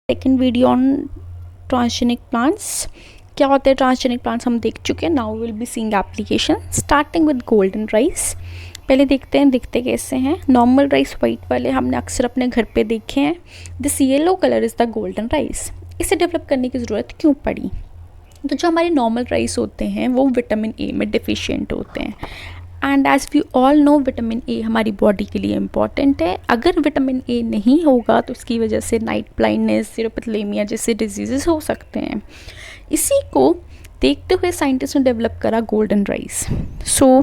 Second video on transgenic plants. क्या होते हैं ट्रांसजेनिक प्लांट्स हम देख चुके हैं। Now will be seeing application starting with golden rice. पहले देखते हैं दिखते कैसे हैं। नॉर्मल राइस वाइट वाले हमने अक्सर अपने घर पे देखे हैं। This yellow colour is the golden rice. इसे डेवलप करने की ज़रूरत क्यों पड़ी? तो जो हमारे नॉर्मल राइस होते हैं वो विटामिन ए में डिफिशिएंट होते हैं and as we all know vitamin A हमारी बॉडी के लिए इम्पॉर्टेंट है। अगर विटामिन ए नहीं होगा तो उसकी वजह से नाइट ब्लाइंडनेस, सीरोपेथेलेमिया जैसे डिजीज़ हो सकते हैं। इसी को देखते हुए साइंटिस्ट ने डेवलप करा golden rice. So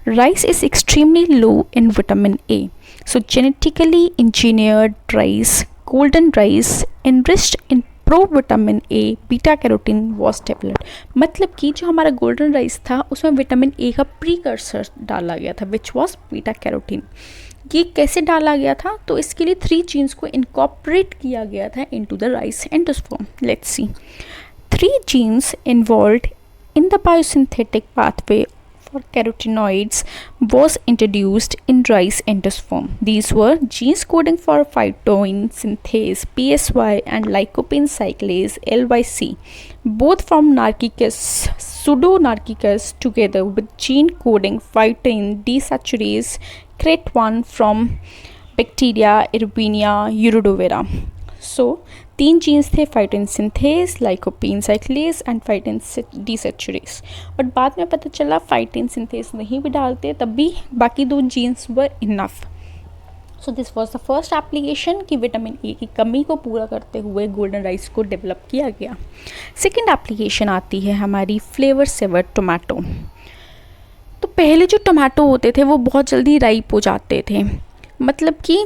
rice is extremely low in vitamin A. So genetically engineered rice, golden rice enriched in pro vitamin A beta carotene was developed. मतलब कि जो हमारा गोल्डन राइस था उसमें विटामिन ए का precursor डाला गया था विच वॉज बीटा कैरोटीन। ये कैसे डाला गया था? तो इसके लिए 3 जीन्स को इनकॉर्पोरेट किया गया था into the rice endosperm. Let's see. 3 genes involved in the biosynthetic pathway for carotenoids was introduced in rice endosperm. These were genes coding for phytoin synthase PSY and lycopene cyclase LYC, both from Narcissus pseudonarcissus, together with gene coding phytoin desaturase CRET1 from Bacteria Erwinia uridovera. So 3 genes थे, phytoene synthase, lycopene cyclase and phytoene desaturase. But बाद में पता चला phyton synthase नहीं भी डालते तब भी बाकी 2 genes were enough. So this was the first application कि विटामिन ए की कमी को पूरा करते हुए गोल्डन राइस को डेवलप किया गया। सेकेंड एप्लीकेशन आती है हमारी फ्लेवर सेवर टोमेटो। तो पहले जो टोमेटो होते थे वो बहुत जल्दी राइप हो जाते थे, मतलब कि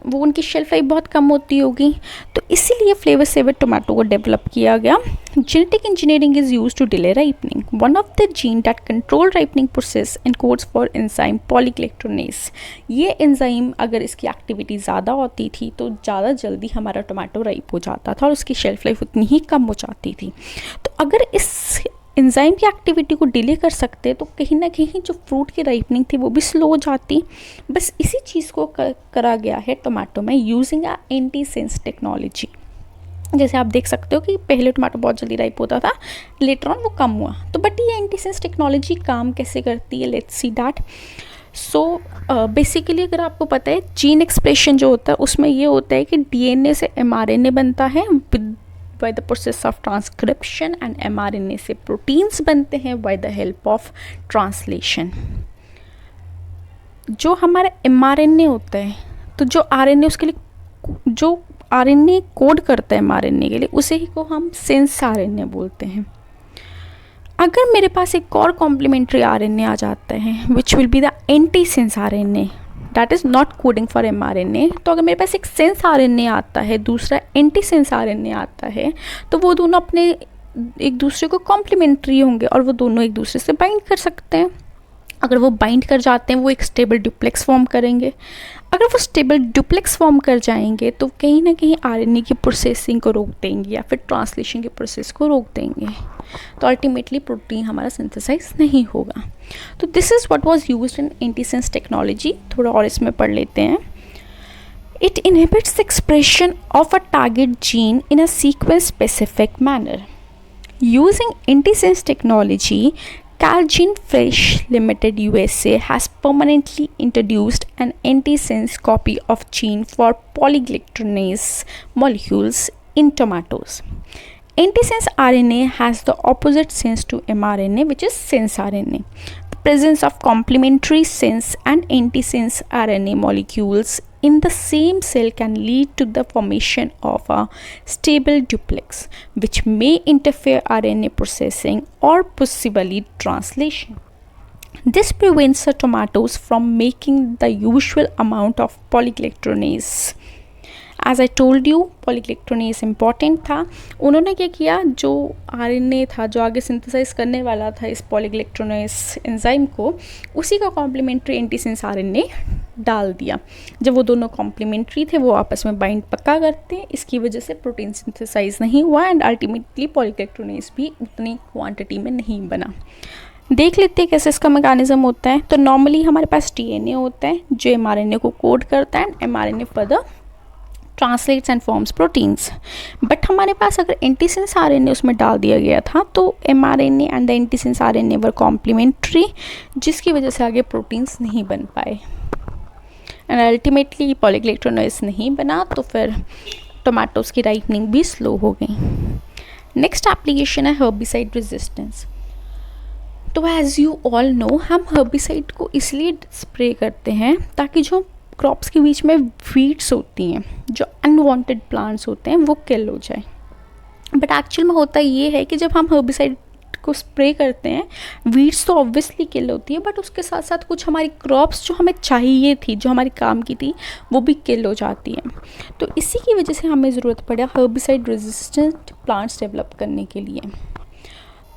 वो उनकी शेल्फ लाइफ बहुत कम होती होगी, तो इसीलिए फ्लेवर सेवर टोमेटो को डेवलप किया गया। Genetic engineering is use to delay ripening. One of the gene that control ripening process encodes for enzyme polygalacturonase. ये एंजाइम अगर इसकी एक्टिविटी ज़्यादा होती थी तो ज़्यादा जल्दी हमारा टोमेटो राइप हो जाता था और उसकी शेल्फ लाइफ उतनी ही कम हो जाती थी। तो अगर इस एंजाइम की एक्टिविटी को डिले कर सकते तो कहीं ना कहीं जो फ्रूट की राइपनिंग थी वो भी स्लो हो जाती। बस इसी चीज़ को करा गया है टोमेटो में यूजिंग अ एंटी-सेंस टेक्नोलॉजी। जैसे आप देख सकते हो कि पहले टोमेटो बहुत जल्दी राइप होता था, लेटर ऑन वो कम हुआ। तो बट ये एंटी-सेंस टेक्नोलॉजी काम कैसे करती है, let's see that. So basically अगर आपको पता है जीन एक्सप्रेशन जो होता है उसमें ये होता है कि डीएनए से एमआरएनए बनता है with by the process of transcription and mRNA से प्रोटीन्स बनते हैं by the help of translation। जो हमारा mRNA होता है तो जो RNA उसके लिए जो RNA कोड करता है mRNA के लिए उसे ही को हम सेंस RNA बोलते हैं। अगर मेरे पास एक और कॉम्प्लीमेंट्री RNA आ जाता है which will be the anti sense RNA that is not coding for mRNA, तो अगर मेरे पास एक सेंस RNA आता है, दूसरा एंटी सेंस RNA आता है, तो वो दोनों अपने एक दूसरे को कॉम्प्लीमेंट्री होंगे और वो दोनों एक दूसरे से बाइंड कर सकते हैं। अगर वो बाइंड कर जाते हैं वो एक स्टेबल डुप्लेक्स फॉर्म करेंगे। अगर वो स्टेबल डुप्लेक्स फॉर्म कर जाएंगे तो कहीं ना कहीं RNA की प्रोसेसिंग को रोक देंगे या फिर ट्रांसलेशन के प्रोसेस को रोक देंगे, तो अल्टीमेटली प्रोटीन हमारा सिंथेसाइज नहीं होगा। तो this is what was used in antisense technology. थोड़ा और इसमें पढ़ लेते हैं। It inhibits the expression of a target gene in a sequence specific manner. Using antisense technology, Calgene Fresh Limited USA has permanently introduced an antisense copy of gene for polyglucosinase molecules in tomatoes. Antisense RNA has the opposite sense to mRNA, which is sense RNA. The presence of complementary sense and antisense RNA molecules in the same cell can lead to the formation of a stable duplex, which may interfere RNA processing or possibly translation. This prevents the tomatoes from making the usual amount of polyglucosinase. As I told you, polyglucosinase important था। उन्होंने क्या किया, जो RNA था जो आगे synthesise करने वाला था इस polyglucosinase एंजाइम को, उसी का कॉम्प्लीमेंट्री एंटीसेंस RNA डाल दिया। जब वो दोनों कॉम्प्लीमेंट्री थे वो आपस में बाइंड पक्का करते हैं, इसकी वजह से प्रोटीन सिंथेसाइज नहीं हुआ एंड अल्टीमेटली polyglucosinase भी उतनी क्वांटिटी में नहीं बना। देख लेते हैं कैसे इसका मैकेनिज्म होता है। तो नॉर्मली हमारे पास DNA होता है जो mRNA को कोड करता है and mRNA further translates and forms proteins. But हमारे पास अगर एंटीसेंस आरएनए उसमें डाल दिया गया था तो mRNA and the antisense RNA were complementary, जिसकी वजह से आगे प्रोटीन्स नहीं बन पाए एंड अल्टीमेटली पॉलीग्लिसराइड नहीं बना, तो फिर टोमेटोज़ की राइपनिंग भी स्लो हो गई। नेक्स्ट एप्लीकेशन है हर्बिसाइड रेजिस्टेंस। तो एज़ यू ऑल नो, हम हर्बिसाइड को इसलिए स्प्रे करते हैं ताकि जो क्रॉप्स के बीच में वीड्स होती हैं, जो अनवांटेड प्लांट्स होते हैं, वो किल हो जाए। बट एक्चुअल में होता ये है कि जब हम हर्बिसाइड को स्प्रे करते हैं, वीड्स तो ऑब्वियसली किल होती है, बट उसके साथ साथ कुछ हमारी क्रॉप्स जो हमें चाहिए थी, जो हमारे काम की थी, वो भी किल हो जाती हैं। तो इसी की वजह से हमें ज़रूरत पड़ा हर्बिसाइड रेजिस्टेंट प्लांट्स डेवलप करने के लिए।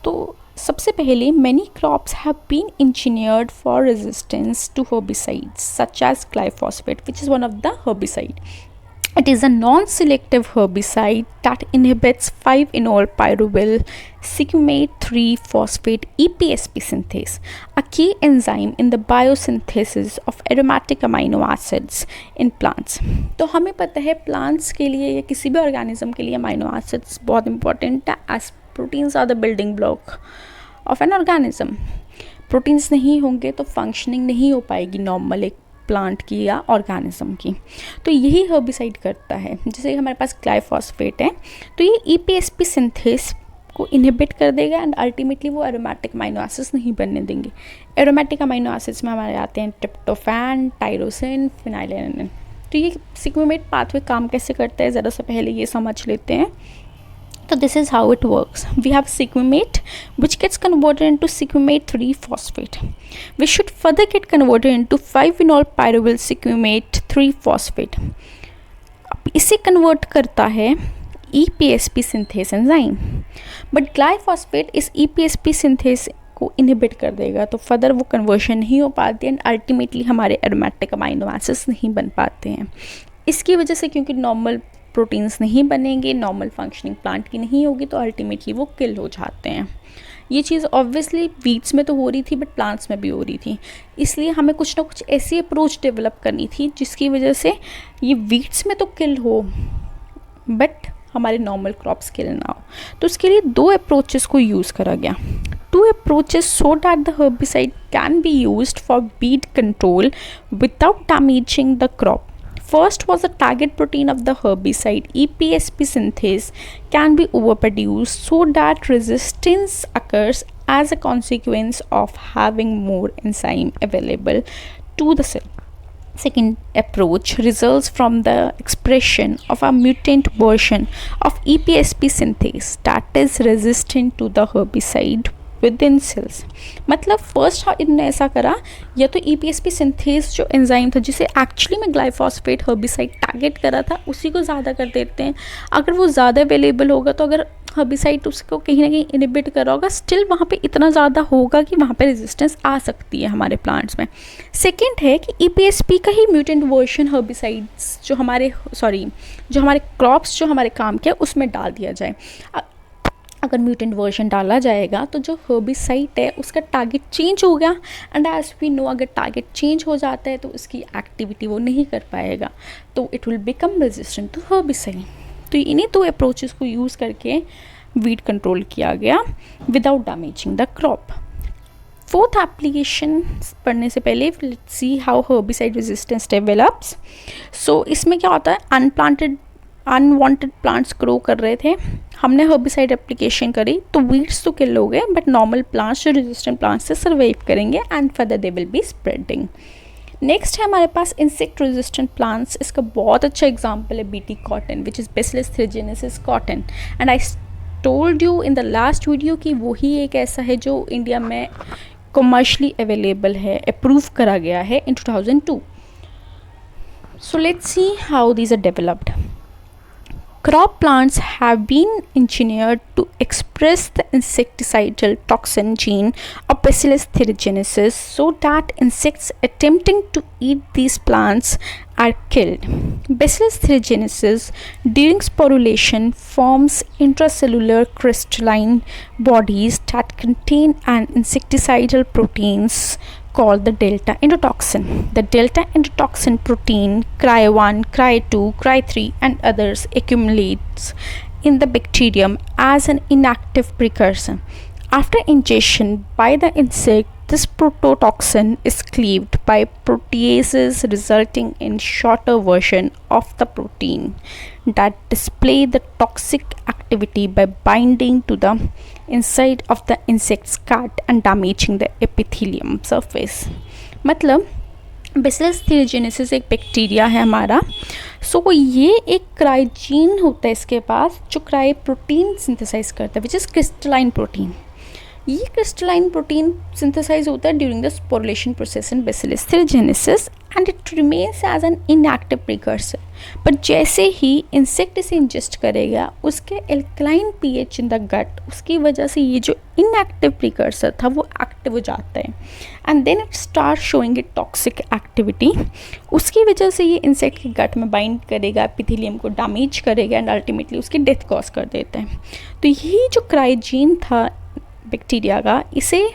तो सबसे पहले many crops have been engineered for resistance to herbicides such as glyphosate, which is one of the herbicide. It is a non-selective herbicide that inhibits 5-enol pyruvyl secumate 3-phosphate EPSP synthase, a key enzyme in the biosynthesis of aromatic amino acids in plants. तो हमें पता है plants के लिए या किसी भी organism के लिए amino acids बहुत important है, as proteins are the building block of an organism. Proteins नहीं होंगे तो फंक्शनिंग नहीं हो पाएगी नॉर्मल एक प्लांट की या ऑर्गेनिज्म की। तो यही हर्बिसाइड करता है। जैसे हमारे पास ग्लाइफॉस्फेट है, तो ये ईपीएसपी सिंथेस को इनहिबिट कर देगा एंड अल्टीमेटली वो एरोमेटिक अमीनो एसिड्स नहीं बनने देंगे। एरोमेटिक अमीनो एसिड्स में हमारे आते हैं ट्रिप्टोफैन, टायरोसिन, फिनाइलैलानाइन। तो ये सिक्विमेट पाथवे काम कैसे करता है, ज़रा सा पहले ये समझ लेते हैं। So this is how it works. We have sequimate which gets converted into sequimate 3-phosphate. We should further get converted into 5-enol pyruvyl sequimate 3-phosphate. अब इसे कन्वर्ट करता है EPSP synthase enzyme. But glyphosate इस EPSP synthase को inhibit कर देगा, तो further वो कन्वर्शन नहीं हो पाती एंड अल्टीमेटली हमारे एरोमेटिक अमीनो एसिड्स नहीं बन पाते हैं। इसकी वजह से क्योंकि नॉर्मल प्रोटीन्स नहीं बनेंगे, नॉर्मल फंक्शनिंग प्लांट की नहीं होगी, तो अल्टीमेटली वो किल हो जाते हैं। ये चीज़ ऑब्वियसली वीड्स में तो हो रही थी बट प्लांट्स में भी हो रही थी, इसलिए हमें कुछ ना कुछ ऐसी अप्रोच डेवलप करनी थी जिसकी वजह से ये वीड्स में तो किल हो बट हमारे नॉर्मल क्रॉप्स किल ना हो। तो उसके लिए 2 अप्रोचेस को यूज़ करा गया। 2 approaches so that the herbicide can be used for weed control without damaging the crop. First was the target protein of the herbicide EPSP synthase can be overproduced so that resistance occurs as a consequence of having more enzyme available to the cell. Second approach results from the expression of a mutant version of EPSP synthase that is resistant to the herbicide within cells. मतलब first इन्होंने ऐसा करा, या तो EPSP synthase जो enzyme था जिसे actually में ग्लाइफॉस्फेट हर्बिसाइड टारगेट करा था, उसी को ज़्यादा कर देते हैं। अगर वो ज़्यादा अवेलेबल होगा तो अगर हर्बिसाइड उसको कहीं ना कहीं इनिबिट करा होगा, स्टिल वहाँ पे इतना ज़्यादा होगा कि वहाँ पे रेजिस्टेंस आ सकती है हमारे प्लांट्स में। सेकेंड है कि EPSP का ही म्यूटेंट वर्जन हर्बिसाइड्स जो हमारे क्रॉप्स जो हमारे काम के उसमें डाल दिया जाए। अगर म्यूटेंट वर्जन डाला जाएगा तो जो हर्बिसाइड है उसका टारगेट चेंज हो गया, एंड एज वी नो अगर टारगेट चेंज हो जाता है तो उसकी एक्टिविटी वो नहीं कर पाएगा, तो it will become resistant to herbicide. तो इन्हीं 2 अप्रोचेस को यूज़ करके वीड कंट्रोल किया गया without damaging the crop. 4th application पढ़ने से पहले let's see how herbicide resistance develops. So इसमें क्या होता है, अनवांटेड प्लांट्स ग्रो कर रहे थे, हमने हर्बिसाइड एप्लीकेशन करी तो वीड्स तो किल हो गए, बट नॉर्मल प्लांट्स जो रेजिस्टेंट प्लांट्स से सर्वाइव करेंगे and further they will be spreading. Next है हमारे पास इंसेक्ट रेजिस्टेंट प्लांट्स। इसका बहुत अच्छा एग्जांपल है BT cotton which is bacillus thuringiensis cotton, and I told you in the last video कि वही एक ऐसा है जो इंडिया में कमर्शली अवेलेबल है, अप्रूव करा गया है in 2002। So let's see how these are developed. Crop plants have been engineered to express the insecticidal toxin gene of Bacillus thuringiensis so that insects attempting to eat these plants are killed. Bacillus thuringiensis during sporulation forms intracellular crystalline bodies that contain an insecticidal proteins called the delta endotoxin. The delta endotoxin protein Cry1, Cry2, Cry3 and others accumulates in the bacterium as an inactive precursor. After ingestion by the insect, this prototoxin is cleaved by proteases, resulting in shorter version of the protein that display the toxic activity by binding to the inside of the insect's gut and damaging the epithelium surface. मतलब bacillus थीरोजेनेसिस एक bacteria है हमारा. सो ये एक क्राइजीन होता है इसके पास जो क्राई प्रोटीन सिंथेसाइज करता है, विच इज़ क्रिस्टलाइन प्रोटीन. ये क्रिस्टलाइन प्रोटीन सिंथेसाइज होता है during the sporulation process in bacillus thuringiensis and it remains as an inactive precursor. But जैसे ही इंसेक्ट इसे इंजेस्ट करेगा उसके alkaline pH in the gut, उसकी वजह से ये जो इनएक्टिव प्रिकर्सर था वो एक्टिव हो जाता है and then it start showing it toxic activity. उसकी वजह से ये इंसेक्ट के गट में बाइंड करेगा, एपिथेलियम को डैमेज करेगा एंड अल्टीमेटली उसकी डेथ कॉज कर देता है. तो ये जो क्राइजीन था बैक्टीरिया का, इसे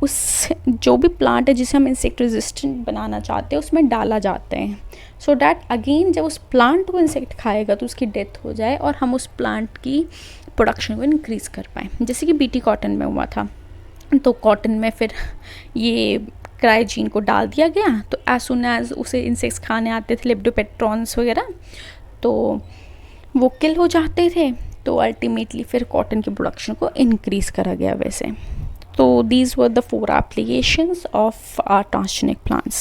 उस जो भी प्लांट है जिसे हम इंसेक्ट रेजिस्टेंट बनाना चाहते हैं उसमें डाला जाता है, सो डैट अगेन जब उस प्लांट को इंसेक्ट खाएगा तो उसकी डेथ हो जाए और हम उस प्लांट की प्रोडक्शन को इंक्रीज़ कर पाएँ. जैसे कि बीटी कॉटन में हुआ था, तो कॉटन में फिर ये क्राइजीन को डाल दिया गया, तो एज सुन एज उसे इंसेक्ट्स खाने आते थे, लेप्डोपेट्रॉन्स वगैरह, तो वो किल हो जाते थे. तो अल्टीमेटली फिर कॉटन की प्रोडक्शन को इंक्रीज़ करा गया वैसे. तो these were the 4 applications of our transgenic plants.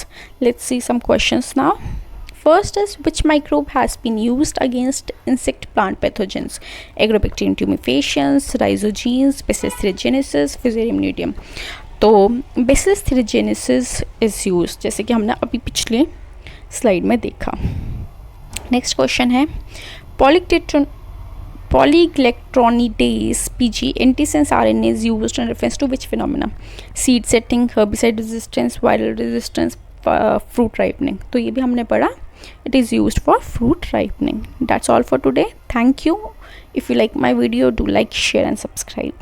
Let's see some questions now. First is, which microbe has been used against insect plant pathogens? Agrobacterium tumefaciens, rhizogenes, Bacillus thuringiensis, Fusarium nudum. तो Bacillus thuringiensis is used, जैसे कि हमने अभी पिछले slide में देखा. Next question है, polyglectronidase PG antisense RNA is used in reference to which phenomena? Seed setting, herbicide resistance, viral resistance, fruit ripening. तो ये भी हमने पढ़ा. It is used for fruit ripening. That's all for today. Thank you. If you like my video, do like, share and subscribe.